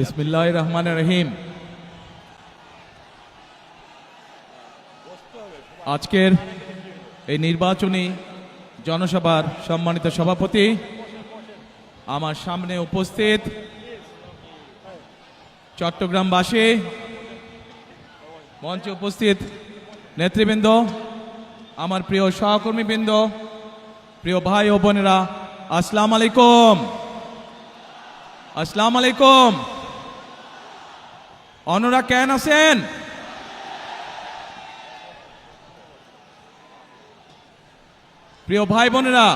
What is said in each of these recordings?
বিসমিল্লাহির রহমানির রহিম। আজকের এই নির্বাচনী জনসভার সম্মানিত সভাপতি, আমার সামনে উপস্থিত চট্টগ্রামবাসী, মঞ্চে উপস্থিত নেতৃবৃন্দ, আমার প্রিয় সহকর্মীবৃন্দ, প্রিয় ভাই ও বোনেরা, আসসালামু আলাইকুম। আসসালামু আলাইকুম। অন্যরা কেন আছেন? প্রিয় ভাই বোনেরা,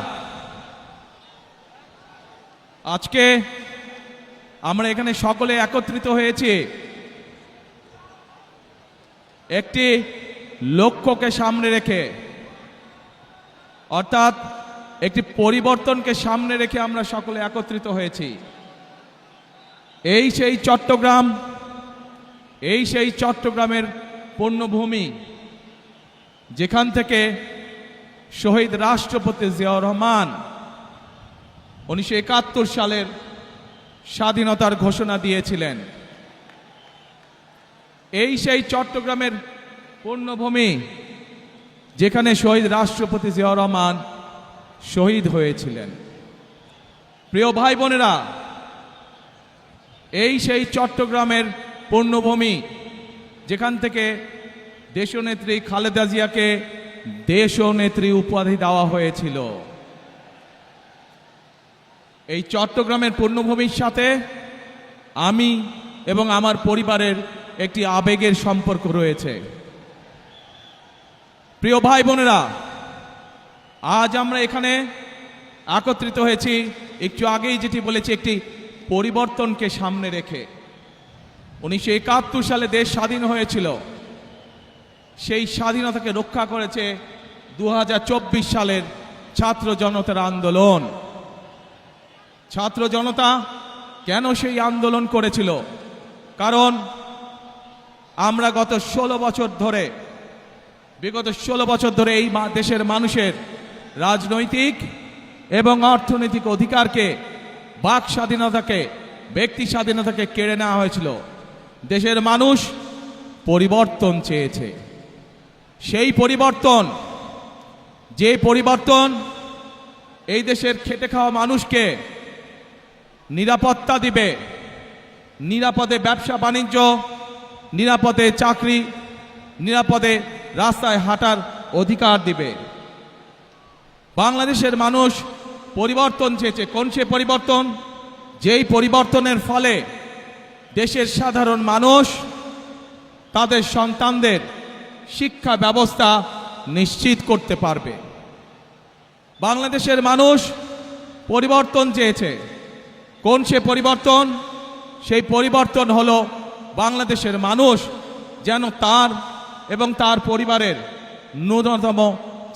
আজকে আমরা এখানে সকলে একত্রিত হয়েছি একটি লক্ষ্যকে সামনে রেখে, অর্থাৎ একটি পরিবর্তনকে সামনে রেখে আমরা সকলে একত্রিত হয়েছি। এই সেই চট্টগ্রামের পুণ্যভূমি, যেখান থেকে শহীদ রাষ্ট্রপতি জিয়াউর রহমান 1971 সালের স্বাধীনতার ঘোষণা দিয়েছিলেন। এই সেই চট্টগ্রামের পুণ্যভূমি, যেখানে শহীদ রাষ্ট্রপতি জিয়াউর রহমান শহীদ হয়েছিলেন। প্রিয় ভাই বোনেরা, এই সেই চট্টগ্রামের পুণ্যভূমি, যেখান থেকে দেশনেত্রী খালেদা জিয়াকে দেশনেত্রী উপাধি দেওয়া হয়েছিল। এই চট্টগ্রামের পুণ্যভূমির সাথে আমি এবং আমার পরিবারের একটি আবেগের সম্পর্ক রয়েছে। প্রিয় ভাই বোনেরা, আজ আমরা এখানে একত্রিত হয়েছি একটু আগেই যেটি বলেছি, একটি পরিবর্তনকে সামনে রেখে। 1971 সালে দেশ স্বাধীন হয়েছিল। সেই স্বাধীনতাকে রক্ষা করেছে 2024 সালের ছাত্র জনতার আন্দোলন। ছাত্র জনতা কেন সেই আন্দোলন করেছিল? কারণ আমরা বিগত 16 বছর ধরে এই দেশের মানুষের রাজনৈতিক এবং অর্থনৈতিক অধিকারকে, বাক স্বাধীনতাকে, ব্যক্তি স্বাধীনতাকে কেড়ে নেওয়া হয়েছিল। দেশের মানুষ পরিবর্তন চেয়েছে। সেই পরিবর্তন, যে পরিবর্তন এই দেশের খেটে খাওয়া মানুষকে নিরাপত্তা দিবে, নিরাপদে ব্যবসা বাণিজ্য, নিরাপদে চাকরি, নিরাপদে রাস্তায় হাঁটার অধিকার দিবে। বাংলাদেশের মানুষ পরিবর্তন চেয়েছে। কোন সে পরিবর্তন? যেই পরিবর্তনের ফলে দেশের সাধারণ মানুষ তাদের সন্তানদের শিক্ষা ব্যবস্থা নিশ্চিত করতে পারবে। বাংলাদেশের মানুষ পরিবর্তন চেয়েছে। কোন সে পরিবর্তন? সেই পরিবর্তন হলো বাংলাদেশের মানুষ যেন তার এবং তার পরিবারের ন্যূনতম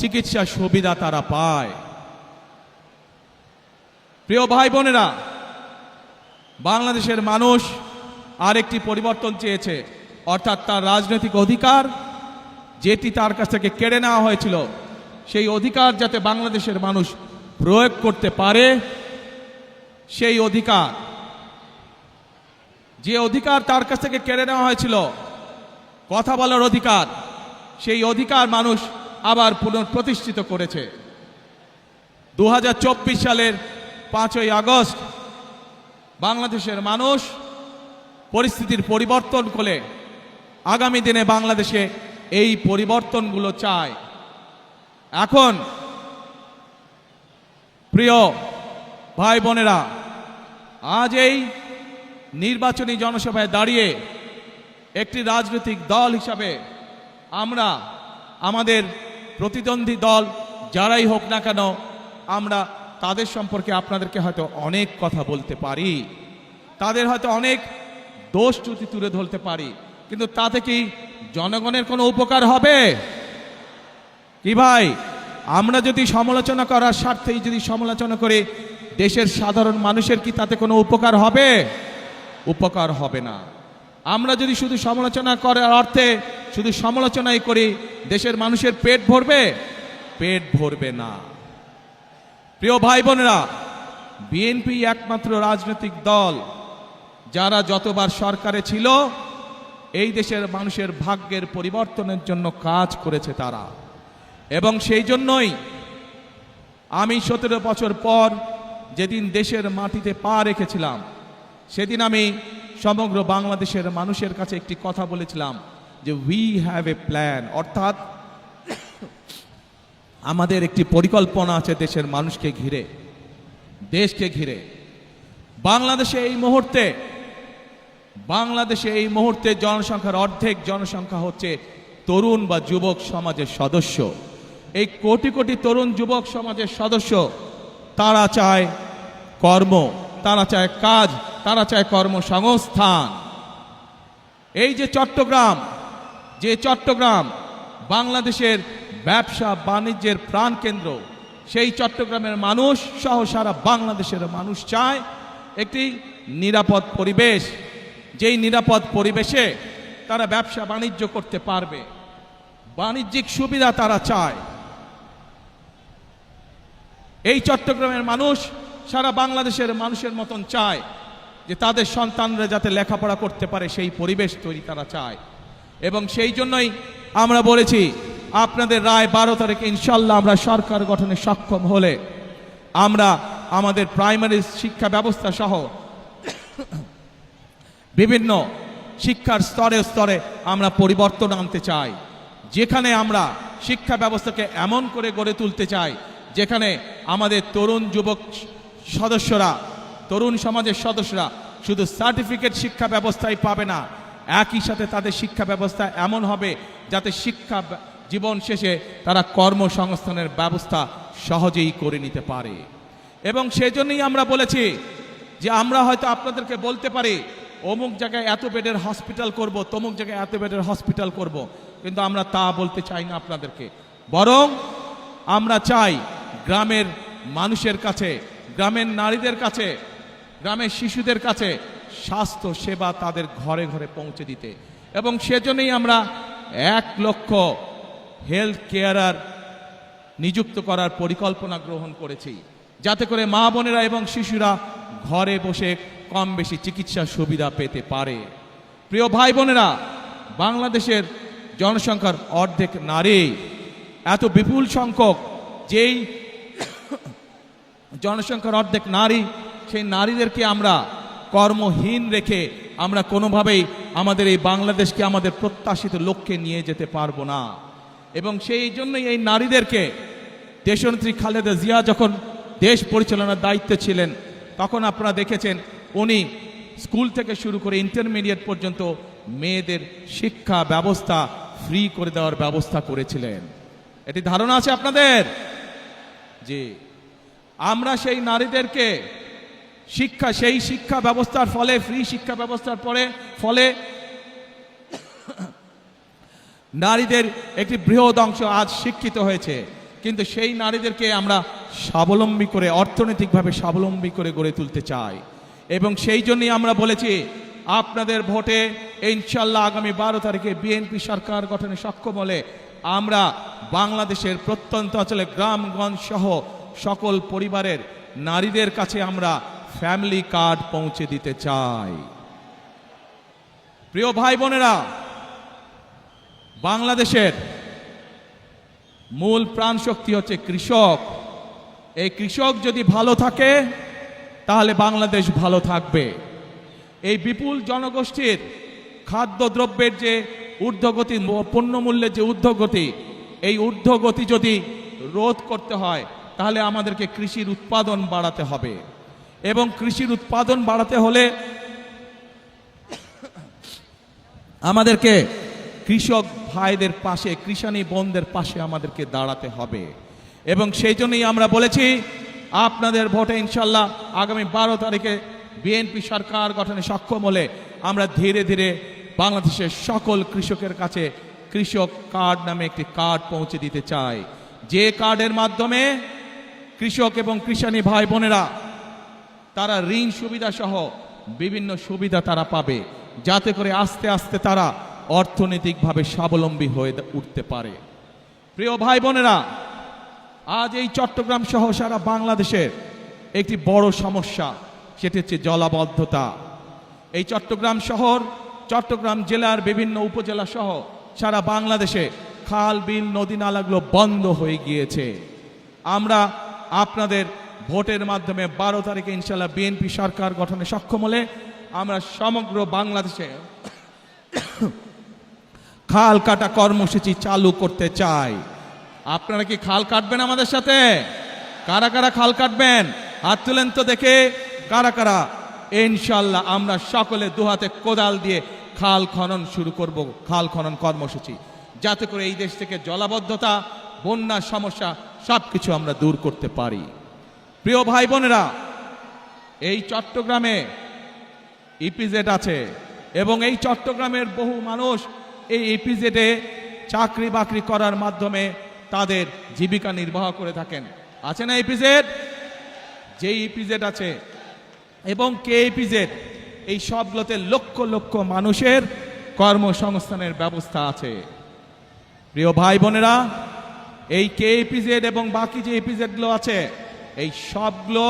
চিকিৎসা সুবিধা তারা পায়। প্রিয় ভাই বোনেরা, বাংলাদেশের মানুষ আরেকটি পরিবর্তন চেয়েছে, অর্থাৎ তার রাজনৈতিক অধিকার, যেটি তার কাছ থেকে কেড়ে নেওয়া হয়েছিল, সেই অধিকার যাতে বাংলাদেশের মানুষ প্রয়োগ করতে পারে। সেই অধিকার, যে অধিকার তার কাছ থেকে কেড়ে নেওয়া হয়েছিল, কথা বলার অধিকার, সেই অধিকার মানুষ আবার পুনঃপ্রতিষ্ঠিত করেছে। 2024 সালের 5ই আগস্ট বাংলাদেশের মানুষ পরিস্থিতির পরিবর্তন করে আগামী দিনে বাংলাদেশে এই পরিবর্তনগুলো চায়। এখন প্রিয় ভাই বোনেরা, আজ এই নির্বাচনী জনসভায় দাঁড়িয়ে একটি রাজনৈতিক দল হিসাবে আমরা আমাদের প্রতিদ্বন্দ্বী দল যারাই হোক না কেন, আমরা তাদের সম্পর্কে আপনাদেরকে হয়তো অনেক কথা বলতে পারি, তাদের হয়তো অনেক দোষ ত্রুটি তুলে ধরতে পারি, কিন্তু তাতে কি জনগণের কোনো উপকার হবে? কি ভাই, আমরা যদি সমালোচনা করার স্বার্থেই যদি সমালোচনা করে দেশের সাধারণ মানুষের কি তাতে কোনো উপকার হবে? উপকার হবে না। আমরা যদি শুধু সমালোচনা করার অর্থে শুধু সমালোচনাই করি, দেশের মানুষের পেট ভরবে? পেট ভরবে না। প্রিয় ভাই বোনেরা, বিএনপি একমাত্র রাজনৈতিক দল যারা যতবার সরকারে ছিল এই দেশের মানুষের ভাগ্যের পরিবর্তনের জন্য কাজ করেছে তারা। এবং সেই জন্যই আমি 17 বছর পর যেদিন দেশের মাটিতে পা রেখেছিলাম সেদিন আমি সমগ্র বাংলাদেশের মানুষের কাছে একটি কথা বলেছিলাম যে উই হ্যাভ এ প্ল্যান, অর্থাৎ আমাদের একটি পরিকল্পনা আছে দেশের মানুষকে ঘিরে, দেশকে ঘিরে। বাংলাদেশে এই মুহূর্তে জনসংখ্যার অর্ধেক জনসংখ্যা হচ্ছে তরুণ বা যুবক সমাজের সদস্য। এই কোটি কোটি তরুণ যুবক সমাজের সদস্য তারা চায় কর্ম, তারা চায় কাজ, তারা চায় কর্মসংস্থান। এই যে চট্টগ্রাম বাংলাদেশের ব্যবসা বাণিজ্যের প্রাণকেন্দ্র, সেই চট্টগ্রামের মানুষ সহ সারা বাংলাদেশের মানুষ চায় একটি নিরাপদ পরিবেশ, যেই নিরাপদ পরিবেশে তারা ব্যবসা বাণিজ্য করতে পারবে, বাণিজ্যিক সুবিধা তারা চায়। এই চট্টগ্রামের মানুষ সারা বাংলাদেশের মানুষের মতন চায় যে তাদের সন্তানরা যাতে লেখাপড়া করতে পারে, সেই পরিবেশ তৈরি তারা চায়। এবং সেই জন্যই আমরা বলেছি আপনাদের রায় 12 তারিখে ইনশাল্লাহ আমরা সরকার গঠনে সক্ষম হলে আমরা আমাদের প্রাইমারি শিক্ষা ব্যবস্থা সহ বিভিন্ন শিক্ষার স্তরে স্তরে আমরা পরিবর্তন আনতে চাই, যেখানে আমরা শিক্ষা ব্যবস্থাকে এমন করে গড়ে তুলতে চাই যেখানে আমাদের তরুণ যুবক সদস্যরা, তরুণ সমাজের সদস্যরা শুধু সার্টিফিকেট শিক্ষা ব্যবস্থাই পাবে না, একই সাথে তাদের শিক্ষা ব্যবস্থা এমন হবে যাতে শিক্ষা জীবন শেষে তারা কর্মসংস্থানের ব্যবস্থা সহজেই করে নিতে পারে। এবং সেজন্যই আমরা বলেছি যে আমরা হয়তো আপনাদেরকে বলতে পারি অমুক জায়গায় এত বেডের হসপিটাল করব, তমুক জায়গায় এত বেডের হসপিটাল করব, কিন্তু আমরা তা বলতে চাই না আপনাদেরকে। বরং আমরা চাই গ্রামের মানুষের কাছে, গ্রামের নারীদের কাছে, গ্রামের শিশুদের কাছে স্বাস্থ্য সেবা তাদের ঘরে ঘরে পৌঁছে দিতে। এবং সেজন্যই আমরা 1 লক্ষ হেলথ কেয়ারার নিযুক্ত করার পরিকল্পনা গ্রহণ করেছি, যাতে করে মা বোনেরা এবং শিশুরা ঘরে বসে কম বেশি চিকিৎসা সুবিধা পেতে পারে। প্রিয় ভাই বোনেরা, বাংলাদেশের জনসংখ্যার অর্ধেক নারী, এত বিপুল সংখ্যক যেই জনসংখ্যার অর্ধেক নারী, সেই নারীদেরকে আমরা কর্মহীন রেখে আমরা কোনোভাবেই আমাদের এই বাংলাদেশকে আমাদের প্রত্যাশিত লক্ষ্যে নিয়ে যেতে পারবো না। এবং সেই জন্যই এই নারীদেরকে দেশনেত্রী খালেদা জিয়া যখন দেশ পরিচালনার দায়িত্বে ছিলেন তখন আপনারা দেখেছেন উনি স্কুল থেকে শুরু করে ইন্টারমিডিয়েট পর্যন্ত মেয়েদের শিক্ষা ব্যবস্থা ফ্রি করে দেওয়ার ব্যবস্থা করেছিলেন। এটি ধারণা আছে আপনাদের যে আমরা সেই নারীদেরকে সেই শিক্ষা ব্যবস্থার ফলে, ফ্রি শিক্ষা ব্যবস্থার ফলে নারীদের একটি বৃহৎ অংশ আজ শিক্ষিত হয়েছে, কিন্তু সেই নারীদেরকে আমরা স্বাবলম্বী করে, অর্থনৈতিকভাবে স্বাবলম্বী করে গড়ে তুলতে চাই। এবং সেই জন্যই আমরা বলেছি আপনাদের ভোটে ইনশাল্লাহ আগামী 12 তারিখে বিএনপি সরকার গঠনে সক্ষম হলে আমরা বাংলাদেশের প্রত্যন্ত অঞ্চলে গ্রামগঞ্জ সহ সকল পরিবারের নারীদের কাছে আমরা ফ্যামিলি কার্ড পৌঁছে দিতে চাই। প্রিয় ভাই বোনেরা, বাংলাদেশের মূল প্রাণ শক্তি হচ্ছে কৃষক। এই কৃষক যদি ভালো থাকে তাহলে বাংলাদেশ ভালো থাকবে। এই বিপুল জনগোষ্ঠীর খাদ্যদ্রব্যের যে ঊর্ধ্বগতি, পণ্যমূল্যের যে ঊর্ধ্বগতি, এই ঊর্ধ্বগতি যদি রোধ করতে হয় তাহলে আমাদেরকে কৃষির উৎপাদন বাড়াতে হবে। এবং কৃষির উৎপাদন বাড়াতে হলে আমাদেরকে কৃষক ভাইদের পাশে, কৃষানী বোনদের পাশে আমাদেরকে দাঁড়াতে হবে। এবং সেই জন্যই আমরা বলেছি আপনাদের ভোটে ইনশাল্লাহ আগামী 12 তারিখে বিএনপি সরকার গঠনে সক্ষম হলে আমরা ধীরে ধীরে বাংলাদেশের সকল কৃষকের কাছে কৃষক কার্ড নামে একটি কার্ড পৌঁছে দিতে চাই, যে কার্ডের মাধ্যমে কৃষক এবং কৃষানী ভাই বোনেরা তারা ঋণ সুবিধা সহ বিভিন্ন সুবিধা তারা পাবে, যাতে করে আস্তে আস্তে তারা অর্থনৈতিকভাবে স্বাবলম্বী হয়ে উঠতে পারে। প্রিয় ভাই বোনেরা, আজ এই চট্টগ্রাম সহ সারা বাংলাদেশের একটি বড় সমস্যা, সেটি হচ্ছে জলাবদ্ধতা। এই চট্টগ্রাম শহর, চট্টগ্রাম জেলার বিভিন্ন উপজেলা সহ সারা বাংলাদেশে খাল বিল নদী নালাগুলো বন্ধ হয়ে গিয়েছে। আমরা আপনাদের ভোটের মাধ্যমে 12 তারিখে ইনশাল্লাহ বিএনপি সরকার গঠনে সক্ষম হলে আমরা সমগ্র বাংলাদেশে খাল কাটা কর্মসূচি চালু করতে চাই। আপনারা কি খাল কাটবেন আমাদের সাথে? কারা কারা খাল কাটবেন হাত তুলেন তো দেখে, কারা কারা? ইনশাল্লাহ আমরা সকলে দুহাতে কোদাল দিয়ে খাল খনন শুরু করব, খাল খনন কর্মসূচি, যাতে করে এই দেশ থেকে জলাবদ্ধতা, বন্যার সমস্যা সবকিছু আমরা দূর করতে পারি। প্রিয় ভাই বোনেরা, এই চট্টগ্রামে ইপিজেড আছে এবং এই চট্টগ্রামের বহু মানুষ এই ইপিজেডে চাকরি বাকরি করার মাধ্যমে তাদের জীবিকা নির্বাহ করে থাকেন। আছে না ইপিজেড? যে ইপিজেড আছে এবং কে ইপিজেড, এই সবগুলোতে লক্ষ লক্ষ মানুষের কর্মসংস্থানের ব্যবস্থা আছে। প্রিয় ভাই বোনেরা, এই কে ইপিজেড এবং বাকি যে ইপিজেডগুলো আছে, এই সবগুলো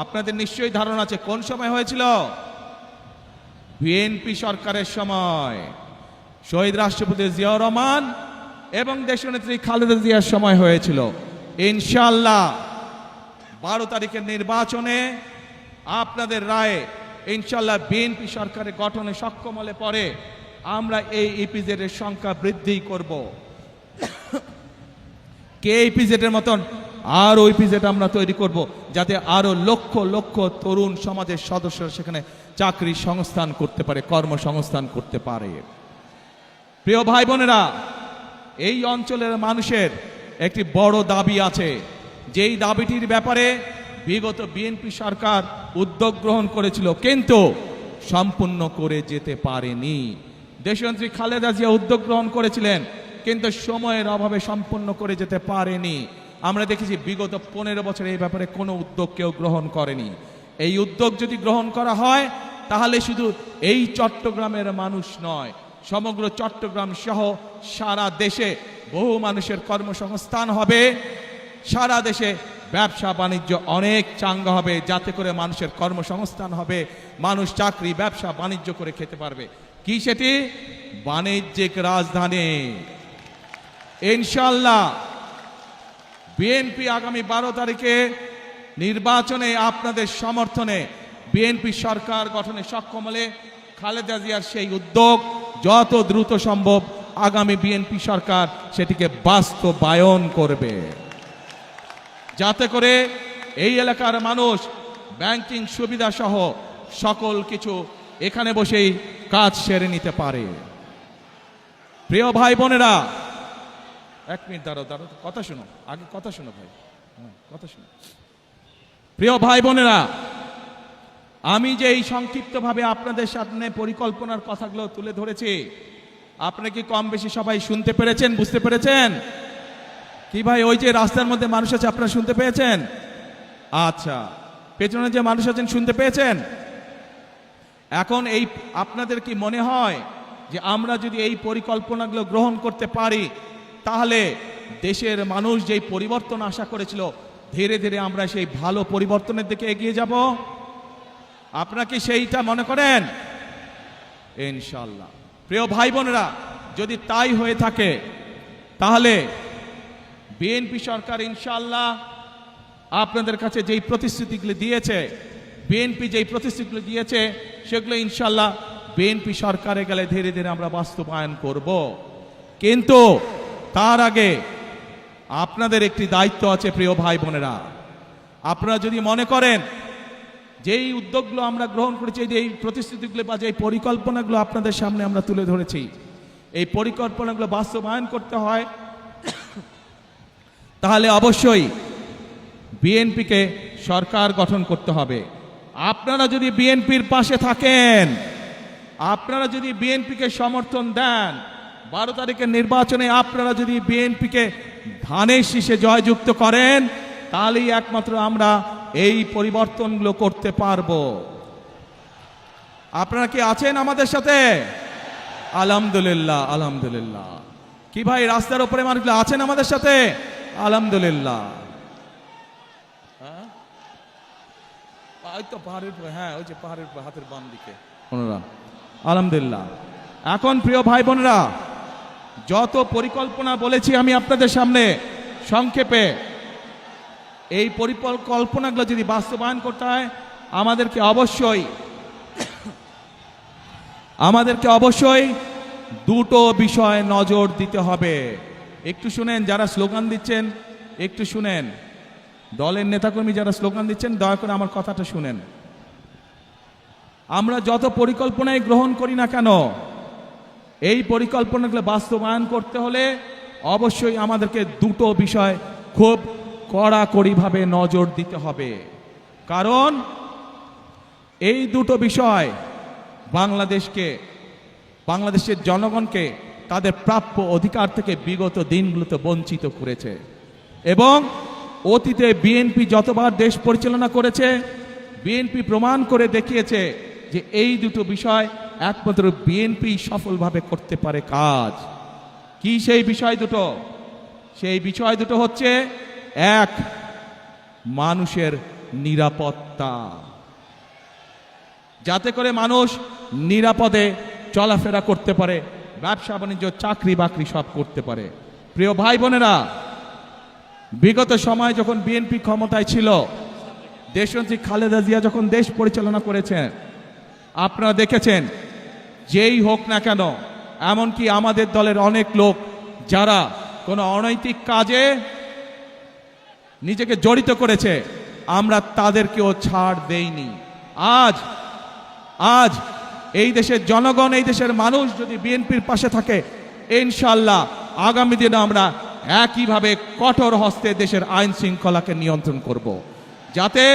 আপনাদের নিশ্চয়ই ধারণা আছে কোন সময় হয়েছিল? বিএনপি সরকারের সময়, শহীদ রাষ্ট্রপতি জিয়াউর রহমান এবং দেশনেত্রী খালেদা জিয়ার সময় হয়েছিল। ইনশাআল্লাহ 12 তারিখের নির্বাচনে আপনাদের রায়ে ইনশাআল্লাহ বিএনপি সরকারের গঠনে সক্ষম হলে পরে আমরা এই ইপিজেড এর সংখ্যা বৃদ্ধি করব। কে ইপিজেড এর মতন আরো ইপিজেড আমরা তৈরি করব, যাতে আরো লক্ষ লক্ষ তরুণ সমাজের সদস্যরা সেখানে চাকরি সংস্থান করতে পারে, কর্মসংস্থান করতে পারে। প্রিয় ভাই বোনেরা, এই অঞ্চলের মানুষের একটি বড় দাবি আছে, যেই দাবিটির ব্যাপারে বিগত বিএনপি সরকার উদ্যোগ গ্রহণ করেছিল কিন্তু সম্পূর্ণ করে যেতে পারেনি। দেশনেত্রী খালেদা জিয়া উদ্যোগ গ্রহণ করেছিলেন কিন্তু সময়ের অভাবে সম্পূর্ণ করে যেতে পারেনি। আমরা দেখেছি বিগত 15 বছরে এই ব্যাপারে কোনো উদ্যোগ কেউ গ্রহণ করেনি। এই উদ্যোগ যদি গ্রহণ করা হয় তাহলে শুধু এই চট্টগ্রামের মানুষ নয়, সমগ্র চট্টগ্রাম সহ সারা দেশে বহু মানুষের কর্মসংস্থান হবে, সারা দেশে ব্যবসা বাণিজ্য অনেক চাঙ্গা হবে, যাতে করে মানুষের কর্মসংস্থান হবে, মানুষ চাকরি ব্যবসা বাণিজ্য করে খেতে পারবে। কি সেটি? বাণিজ্যিক রাজধানী। ইনশাআল্লাহ বিএনপি আগামী 12 তারিখে নির্বাচনে আপনাদের সমর্থনে বিএনপি সরকার গঠনে সক্ষম হলে খালেদা জিয়ার সেই উদ্যোগ যত দ্রুত সম্ভব আগামী বিএনপি সরকার সেটিকে বাস্তবায়ন করবে, যাতে করে এই এলাকার মানুষ ব্যাংকিং সুবিধা সহ সকল কিছু এখানে বসেই কাজ সেরে নিতে পারে। প্রিয় ভাই বোনেরা, 1 মিনিট দাঁড়াও, কথা শুনো, আগে কথা শুনো ভাই, কথা শুনো। প্রিয় ভাই বোনেরা, আমি যে এই সংক্ষিপ্তভাবে আপনাদের সামনে পরিকল্পনার কথাগুলো তুলে ধরেছি, আপনারা কি কম বেশি সবাই শুনতে পেরেছেন, বুঝতে পেরেছেন? কি ভাই, ওই যে রাস্তার মধ্যে মানুষ আছে আপনারা শুনতে পেয়েছেন? আচ্ছা, পেছনে যে মানুষ আছেন শুনতে পেয়েছেন? এখন এই আপনাদের কি মনে হয় যে আমরা যদি এই পরিকল্পনাগুলো গ্রহণ করতে পারি তাহলে দেশের মানুষ যেই পরিবর্তন আশা করেছিল ধীরে ধীরে আমরা সেই ভালো পরিবর্তনের দিকে এগিয়ে যাব? আপনারা কি সেইটা মনে করেন? ইনশাআল্লাহ। প্রিয় ভাই বোনেরা, যদি তাই হয়ে থাকে তাহলে বিএনপি সরকার ইনশাআল্লাহ আপনাদের কাছে যেই প্রতিশ্রুতিগুলো দিয়েছে, বিএনপি যেই প্রতিশ্রুতিগুলো দিয়েছে সেগুলো ইনশাআল্লাহ বিএনপি সরকারে গেলে ধীরে ধীরে আমরা বাস্তবায়ন করব। কিন্তু তার আগে আপনাদের একটি দায়িত্ব আছে প্রিয় ভাই বোনেরা। আপনারা যদি মনে করেন যেই উদ্যোগগুলো আমরা গ্রহণ করেছি, এই প্রতিশ্রুতিগুলো বা যেই পরিকল্পনাগুলো আপনাদের সামনে আমরা তুলে ধরেছি, এই পরিকল্পনাগুলো বাস্তবায়ন করতে হয়, তাহলে অবশ্যই বিএনপিকে সরকার গঠন করতে হবে। আপনারা যদি বিএনপির পাশে থাকেন, আপনারা যদি বিএনপিকে সমর্থন দেন, 12 তারিখের নির্বাচনে আপনারা যদি বিএনপিকে ধানের শীষে জয়যুক্ত করেন, তাহলেই একমাত্র আমরা এই পরিবর্তনগুলো করতে পারবো। আপনারা কি আছেন আমাদের সাথে? আলহামদুলিল্লাহ, আলহামদুলিল্লাহ। কি ভাই, রাস্তার উপরে মানুষগুলো আছেন আমাদের সাথে? আলহামদুলিল্লাহ। ওই তো পাহাড়ের উপরে, হ্যাঁ ওই যে পাহাড়ের উপরে হাতের বাম দিকে, ওনারা আলহামদুলিল্লাহ। এখন প্রিয় ভাই বোনেরা, যত পরিকল্পনা বলেছি আমি আপনাদের সামনে সংক্ষেপে, এই পরিকল্পনাগুলো যদি বাস্তবায়ন করতে হয় আমাদেরকে অবশ্যই দুটো বিষয় নজর দিতে হবে। একটু শুনেন, যারা স্লোগান দিচ্ছেন একটু শুনেন, দলের নেতাকর্মী যারা স্লোগান দিচ্ছেন দয়া করে আমার কথাটা শুনেন। আমরা যত পরিকল্পনাই গ্রহণ করি না কেন, এই পরিকল্পনাগুলো বাস্তবায়ন করতে হলে অবশ্যই আমাদেরকে দুটো বিষয় খুব কড়াকড়িভাবে নজর দিতে হবে। কারণ এই দুটো বিষয় বাংলাদেশের জনগণকে তাদের প্রাপ্য অধিকার থেকে বিগত দিনগুলোতে বঞ্চিত করেছে। এবং অতীতে বিএনপি যতবার দেশ পরিচালনা করেছে, বিএনপি প্রমাণ করে দেখিয়েছে যে এই দুটো বিষয় একমাত্র বিএনপি সফলভাবে করতে পারে কাজ। কি সেই বিষয় দুটো? সেই বিষয় দুটো হচ্ছে, এক, মানুষের নিরাপত্তা, যাতে করে মানুষ নিরাপদে চলাফেরা করতে পারে, ব্যবসা বাণিজ্য চাকরি বাকরি সব করতে পারে। প্রিয় ভাই বোনেরা, বিগত সময় যখন বিএনপি ক্ষমতায় ছিল, দেশনেত্রী খালেদা জিয়া যখন দেশ পরিচালনা করেছেন, আপনারা দেখেছেন যেই হোক না কেন, এমনকি আমাদের দলের অনেক লোক যারা কোনো অনৈতিক কাজে নিজেকে জড়িত করেছে, আমরা তাদেরকেও ছাড় দেইনি। আজ এই দেশের জনগণ, এই দেশের মানুষ যদি বিএনপির পাশে থাকে, ইনশাআল্লাহ আগামী দিনে আমরা একইভাবে কঠোর হস্তে দেশের আইন শৃঙ্খলাকে নিয়ন্ত্রণ করব, যাতে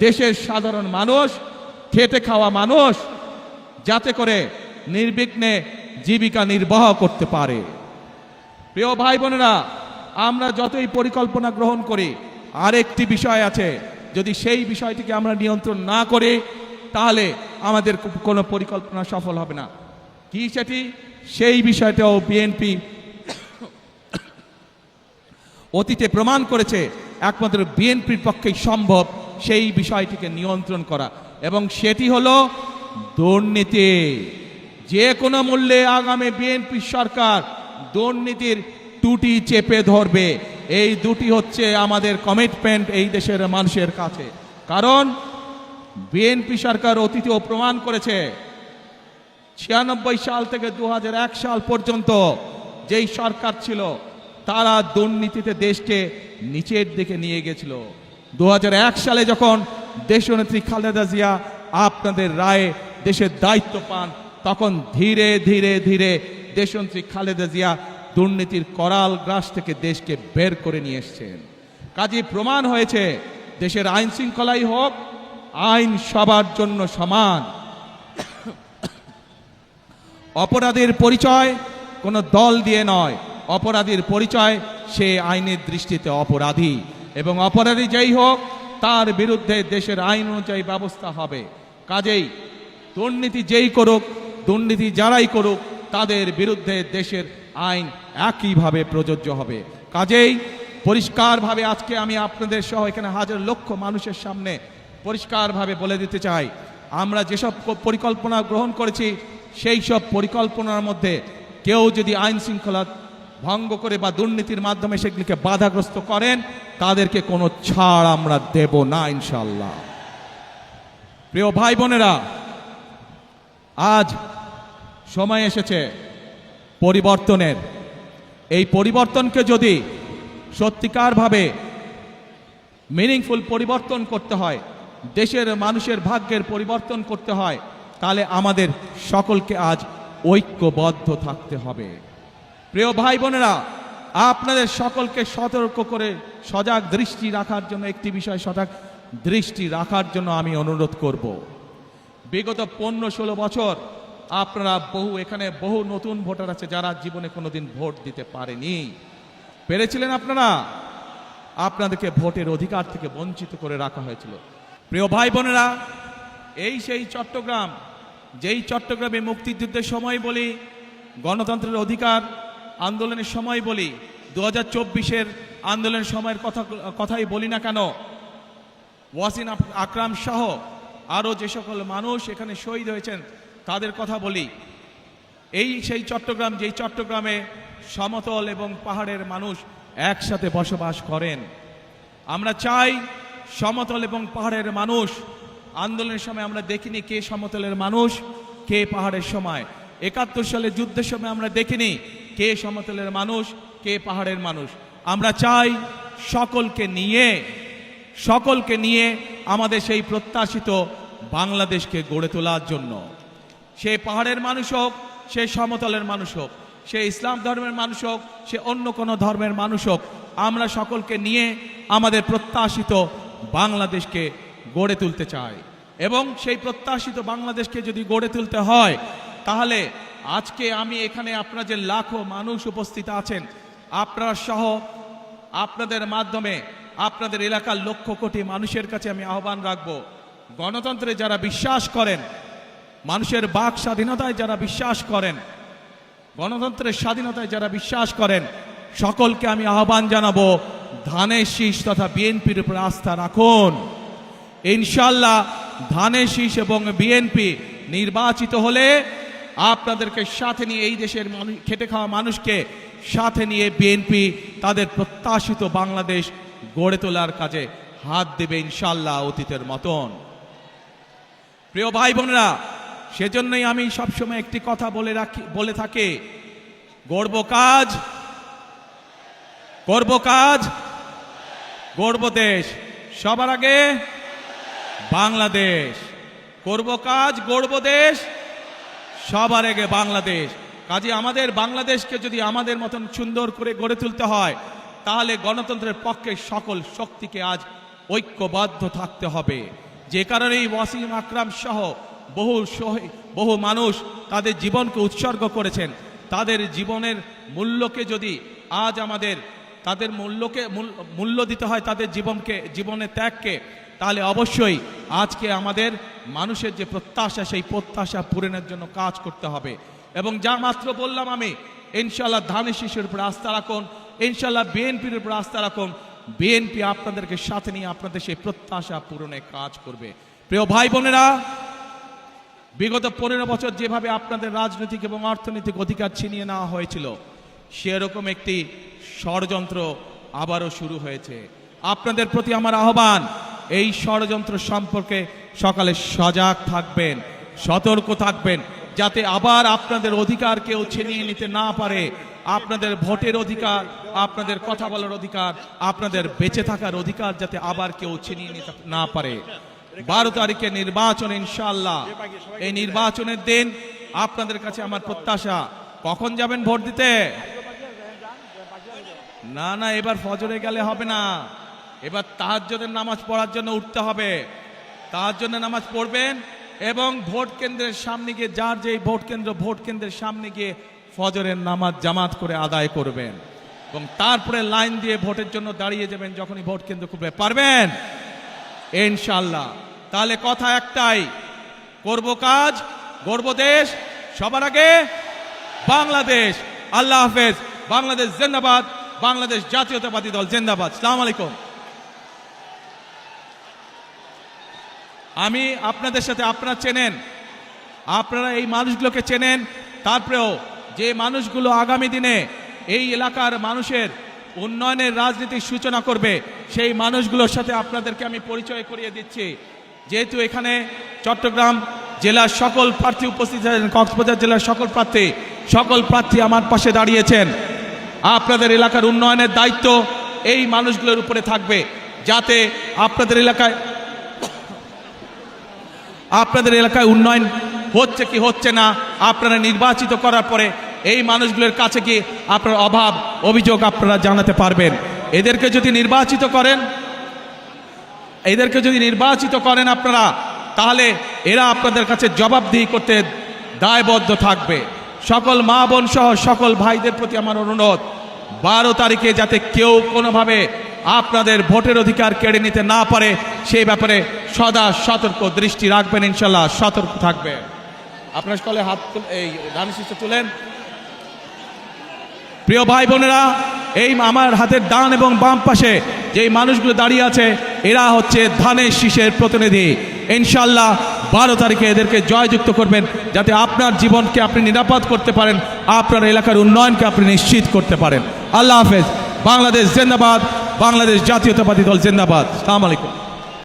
দেশের সাধারণ মানুষ, খেটে খাওয়া মানুষ যাতে করে নির্বিঘ্নে জীবিকা নির্বাহ করতে পারে। প্রিয় ভাই বোনেরা, আমরা যতই পরিকল্পনা গ্রহণ করি, আরেকটি বিষয় আছে, যদি সেই বিষয়টিকে আমরা নিয়ন্ত্রণ না করি তাহলে আমাদের কোনো পরিকল্পনা সফল হবে না। কি সেটি? সেই বিষয়টাও বিএনপি অতীতে প্রমাণ করেছে একমাত্র বিএনপির পক্ষেই সম্ভব সেই বিষয়টিকে নিয়ন্ত্রণ করা, এবং সেটি হলো দুর্নীতি। যে কোনো মূল্যে আগামী বিএনপি সরকার দুর্নীতির টুটি চেপে ধরবে। এই দুটি হচ্ছে আমাদের কমিটমেন্ট এই দেশের মানুষের কাছে। কারণ বিএনপি সরকার অতীতেও প্রমাণ করেছে, 96 সাল থেকে 2001 সাল পর্যন্ত যেই সরকার ছিল, তারা দুর্নীতিতে দেশকে নিচের দিকে নিয়ে গেছিল। 2001 সালে যখন দেশনেত্রী খালেদা জিয়া আপনাদের রায়ে দেশের দায়িত্ব পান, তখন ধীরে ধীরে ধীরে দেশনেত্রী খালেদা জিয়া দুর্নীতির করাল গ্রাস থেকে দেশকে বের করে নিয়ে এসেছেন। কাজে প্রমাণ হয়েছে, দেশের আইন শৃঙ্খলাই হোক, আইন সবার জন্য সমান। অপরাধীর পরিচয় কোনো দল দিয়ে নয়, অপরাধীর পরিচয় সে আইনের দৃষ্টিতে অপরাধী, এবং অপরাধী যেই হোক তার বিরুদ্ধে দেশের আইন অনুযায়ী ব্যবস্থা হবে। কাজেই দুর্নীতি যেই করুক, দুর্নীতি যারাই করুক, তাদের বিরুদ্ধে দেশের আইন একইভাবে প্রযোজ্য হবে। কাজেই পরিষ্কারভাবে আজকে আমি আপনাদের সহ এখানে হাজার লক্ষ মানুষের সামনে পরিষ্কারভাবে বলে দিতে চাই, আমরা যেসব পরিকল্পনা গ্রহণ করেছি, সেই সব পরিকল্পনার মধ্যে কেউ যদি আইন শৃঙ্খলা ভঙ্গ করে বা দুর্নীতির মাধ্যমে সেগুলিকে বাধাগ্রস্ত করেন, তাদেরকে কোনো ছাড় আমরা দেব না ইনশাআল্লাহ। প্রিয় ভাই বোনেরা, আজ সময় এসেছে পরিবর্তনের। এই পরিবর্তনকে যদি সত্যিকারভাবে মিনিংফুল পরিবর্তন করতে হয়, দেশের মানুষের ভাগ্যের পরিবর্তন করতে হয়, তাহলে আমাদের সকলকে আজ ঐক্যবদ্ধ থাকতে হবে। প্রিয় ভাই বোনেরা, আপনাদের সকলকে সতর্ক করে সজাগ দৃষ্টি রাখার জন্য, একটি বিষয় সজাগ দৃষ্টি রাখার জন্য আমি অনুরোধ করব। বিগত 15-16 বছর আপনারা এখানে বহু নতুন ভোটার আছে যারা জীবনে কোনোদিন ভোট দিতে পারেনি। পেরেছিলেন আপনারা? আপনাদেরকে ভোটের অধিকার থেকে বঞ্চিত করে রাখা হয়েছিল। প্রিয় ভাই বোনেরা, এই সেই চট্টগ্রাম, যেই চট্টগ্রামে মুক্তিযুদ্ধের সময় বলি, গণতন্ত্রের অধিকার আন্দোলনের সময় বলি, 2024-এর আন্দোলনের সময়ের কথাই বলি না কেন, ওয়াসিম আকরাম সহ আরও যে সকল মানুষ এখানে শহীদ হয়েছেন তাদের কথা বলি। এই সেই চট্টগ্রাম, যেই চট্টগ্রামে সমতল এবং পাহাড়ের মানুষ একসাথে বসবাস করেন। আমরা চাই সমতল এবং পাহাড়ের মানুষ, আন্দোলনের সময় আমরা দেখিনি কে সমতলের মানুষ কে পাহাড়ের সময়, ৭১ সালে যুদ্ধের সময় আমরা দেখিনি কে সমতলের মানুষ কে পাহাড়ের মানুষ। আমরা চাই সকলকে নিয়ে আমাদের সেই প্রত্যাশিত বাংলাদেশকে গড়ে তোলার জন্য। সে পাহাড়ের মানুষ হোক, সে সমতলের মানুষ হোক, সে ইসলাম ধর্মের মানুষ হোক, সে অন্য কোনো ধর্মের মানুষ হোক, আমরা সকলকে নিয়ে আমাদের প্রত্যাশিত বাংলাদেশকে গড়ে তুলতে চাই। এবং সেই প্রত্যাশিত বাংলাদেশকে যদি গড়ে তুলতে হয়, তাহলে আজকে আমি এখানে আপনারা যে লাখো মানুষ উপস্থিত আছেন, আপনারা সহ আপনাদের মাধ্যমে আপনাদের এলাকার লক্ষ কোটি মানুষের কাছে আমি আহ্বান রাখবো, গণতন্ত্রে যারা বিশ্বাস করেন, মানুষের বাক স্বাধীনতায় যারা বিশ্বাস করেন, গণতন্ত্রের স্বাধীনতায় যারা বিশ্বাস করেন, সকলকে আমি আহ্বান জানাবো, ধানের শীষ তথা বিএনপির উপর আস্থা রাখুন। ইনশাল্লাহ ধানের শীষ এবং বিএনপি নির্বাচিত হলে আপনাদেরকে সাথে নিয়ে, এই দেশের খেটে খাওয়া মানুষকে সাথে নিয়ে বিএনপি তাদের প্রত্যাশিত বাংলাদেশ গড়ে তোলার কাজে হাত দেবে ইনশাল্লাহ, অতীতের মতন। প্রিয় ভাই বোনেরা, সেজন্যই আমি সবসময় একটি কথা বলে থাকি, গড়ব কাজ, গড়ব দেশ, সবার আগে বাংলাদেশ। করব কাজ, গড়ব দেশ, সবার আগে বাংলাদেশ। কাজে আমাদের বাংলাদেশকে যদি আমাদের মতন সুন্দর করে গড়ে তুলতে হয়, তাহলে গণতন্ত্রের পক্ষে সকল শক্তিকে আজ ঐক্যবদ্ধ থাকতে হবে। যে কারণেই ওয়াসিম আকরাম সহ বহু মানুষ তাদের জীবনকে উৎসর্গ করেছেন। তাদের জীবনের মূল্যকে যদি আজ আমাদের তাদের মূল্য দিতে হয়, তাদের জীবনের ত্যাগকে, তাহলে অবশ্যই আজকে আমাদের মানুষের যে প্রত্যাশা, সেই প্রত্যাশা পূরণের জন্য কাজ করতে হবে। এবং যা মাত্র বললাম আমি, ইনশাল্লাহ ধানের শীষের উপর আস্থা রাখুন, ইনশাল্লাহ বিএনপির উপর আস্থা রাখুন। বিএনপি আপনাদেরকে সাথে নিয়ে আপনাদের সেই প্রত্যাশা পূরণে কাজ করবে। প্রিয় ভাই বোনেরা, বিগত 15 বছর যেভাবে আপনাদের রাজনৈতিক এবং অর্থনৈতিক অধিকার ছিনিয়ে নেওয়া হয়েছিল, সেরকম একটি ষড়যন্ত্র আবারও শুরু হয়েছে। আপনাদের প্রতি আমার আহ্বান, এই ষড়যন্ত্র সম্পর্কে সকালে সজাগ থাকবেন, সতর্ক থাকবেন, যাতে আবার আপনাদের অধিকার কেউ ছিনিয়ে নিতে না পারে। আপনাদের ভোটের অধিকার, আপনাদের কথা বলার অধিকার, আপনাদের বেঁচে থাকার অধিকার যাতে আবার কেউ ছিনিয়ে নিতে না পারে। 12 তারিখে নির্বাচন, ইনশাআল্লাহ এই নির্বাচনের দিন আপনাদের কাছে আমার প্রত্যাশা, কখন যাবেন ভোট দিতে? না, এবার ফজরে গেলে হবে না, এবার তাহাজ্জুদের নামাজ পড়ার জন্য উঠতে হবে। তাহাজ্জুদের নামাজ পড়বেন এবং ভোট কেন্দ্রের সামনে গিয়ে, যার যেই ভোট কেন্দ্রের সামনে গিয়ে ফজরের নামাজ জামাত করে আদায় করবেন এবং তারপরে লাইন দিয়ে ভোটের জন্য দাঁড়িয়ে যাবেন যখনই ভোট কেন্দ্র খুলবে। পারবেন ইনশাআল্লাহ? তাহলে কথা একটাই, করব কাজ, গড়ব দেশ, সবার আগে বাংলাদেশ। আল্লাহ হাফেজ। বাংলাদেশ জিন্দাবাদ, বাংলাদেশ জাতীয়তাবাদী দল জিন্দাবাদ। আসসালামু আলাইকুম। আমি আপনাদের সাথে, আপনারা চেনেন, আপনারা এই মানুষগুলোকে চেনেন, তারপরেও যে মানুষগুলো আগামী দিনে এই এলাকার মানুষের উন্নয়নের রাজনীতির সূচনা করবে, সেই মানুষগুলোর সাথে আপনাদেরকে আমি পরিচয় করিয়ে দিচ্ছি। যেহেতু এখানে চট্টগ্রাম জেলার সকল প্রার্থী উপস্থিত আছেন, কক্সবাজার জেলার সকল প্রার্থী আমার পাশে দাঁড়িয়েছেন। আপনাদের এলাকার উন্নয়নের দায়িত্ব এই মানুষগুলোর উপরে থাকবে, যাতে আপনাদের এলাকায় উন্নয়ন হচ্ছে কি হচ্ছে না, আপনারা নির্বাচিত করার পরে এই মানুষগুলোর কাছে কি আপনার অভাব অভিযোগ আপনারা জানাতে পারবেন। এদেরকে যদি নির্বাচিত করেন আপনারা, তাহলে এরা আপনাদের কাছে জবাবদিহি করতে দায়বদ্ধ থাকবে। সকল মা বোন সহ সকল ভাইদের প্রতি আমার অনুরোধ, 12 তারিখে যাতে কেউ কোনোভাবে আপনাদের ভোটের অধিকার কেড়ে নিতে না পারে, সেই ব্যাপারে সদা সতর্ক দৃষ্টি রাখবেন। ইনশাল্লাহ সতর্ক থাকবে। আপনার সকলে হাত এই ধানের শীষে তুলেন। প্রিয় ভাই বোনেরা, এই আমার হাতের ডান এবং বাম পাশে যেই মানুষগুলো দাঁড়িয়ে আছে, এরা হচ্ছে ধানের শীষের প্রতিনিধি। ইনশাআল্লাহ 12 তারিখে এদেরকে জয়যুক্ত করবেন, যাতে আপনার জীবনকে আপনি নিরাপদ করতে পারেন, আপনার এলাকার উন্নয়নকে আপনি নিশ্চিত করতে পারেন। আল্লাহ হাফেজ। বাংলাদেশ জিন্দাবাদ, বাংলাদেশ জাতীয়তাবাদী দল জিন্দাবাদ। আসসালামু আলাইকুম।